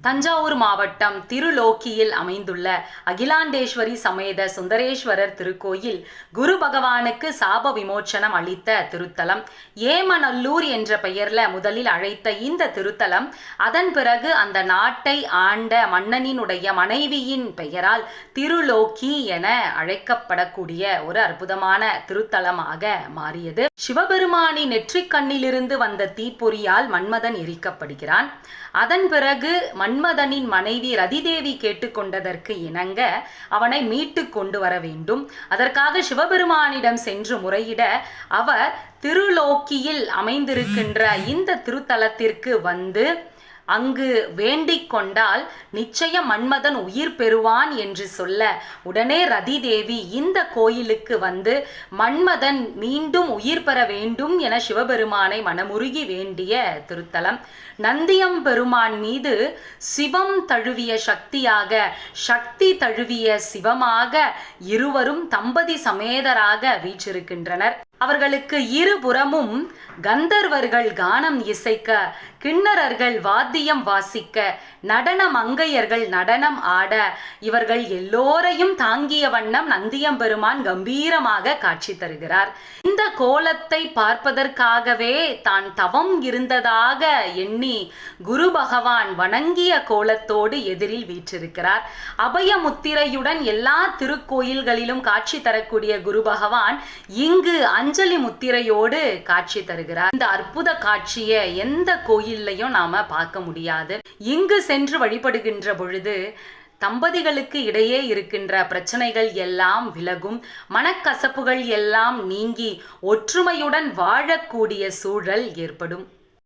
தஞ்சாவூர் மாவட்டம் திருலோக்கியில் அமைந்துள்ள அகிலாண்டேஸ்வரி சமேத சுந்தரேஸ்வரர் திருக்கோயில் குரு பகவானுக்கு சாப விமோச்சனம் அளித்த திருத்தலம். ஏமநல்லூர் என்ற பெயர்ல முதலில் அழைத்த இந்த திருத்தலம் அதன் பிறகு அந்த நாட்டை ஆண்ட மன்னனினுடைய மனைவியின் பெயரால் திருலோக்கி என அழைக்கப்படக்கூடிய ஒரு அற்புதமான திருத்தலமாக மாறியது. சிவபெருமானின் நெற்றிக் கண்ணிலிருந்து வந்த தீப்பொறியால் மன்மதன் எரிக்கப்படுகிறான். அதன் பிறகு மன்மதனின் மனைவி ரதிதேவி கேட்டுக்கொண்டதற்கு இணங்க அவனை மீட்டு கொண்டு வர வேண்டும். அதற்காக சிவபெருமானிடம் சென்று முறையிட அவர் திருலோக்கியில் அமைந்திருக்கின்ற இந்த திருத்தலத்திற்கு வந்து அங்கு வேண்டிக் கொண்டால் நிச்சயம் மன்மதன் உயிர் பெறுவான் என்று சொல்ல உடனே ரதிதேவி இந்த கோயிலுக்கு வந்து மன்மதன் மீண்டும் உயிர் பெற வேண்டும் என சிவபெருமானை மனமுருகி வேண்டிய திருத்தலம். நந்தியம்பெருமான் மீது சிவம் தழுவிய சக்தியாக, சக்தி தழுவிய சிவமாக இருவரும் தம்பதி சமேதராக வீற்றிருக்கின்றனர். அவர்களுக்கு இருபுறமும் கந்தர்வர்கள் கானம் இசைக்க, கிண்ணறர்கள் வாத்தியம் வாசிக்க, நடன மங்கையர்கள் நடனம் ஆட, இவர்கள் எல்லோரையும் தாங்கிய வண்ணம் நந்தியம்பெருமான் கம்பீரமாக காட்சி தருகிறார். இந்த கோலத்தை பார்ப்பதற்காகவே தான் தவம் இருந்ததாக எண்ணி குரு பகவான் வணங்கிய கோலத்தோடு எதிரில் வீற்றிருக்கிறார். அபயமுத்திரையுடன் எல்லா திருக்கோயில்களிலும் காட்சி தரக்கூடிய குரு பகவான் இங்கு அஞ்சலி முத்திரையோடு காட்சி தருகிறார். இந்த அற்புத காட்சியை எந்த கோயில்லையும் நாம பார்க்க முடியாது. இங்கு சென்று வழிபடுகின்ற பொழுது தம்பதிகளுக்கு இடையே இருக்கின்ற பிரச்சனைகள் எல்லாம் விலகும், மனக்கசப்புகள் எல்லாம் நீங்கி ஒற்றுமையுடன் வாழக்கூடிய சூழல் ஏற்படும்.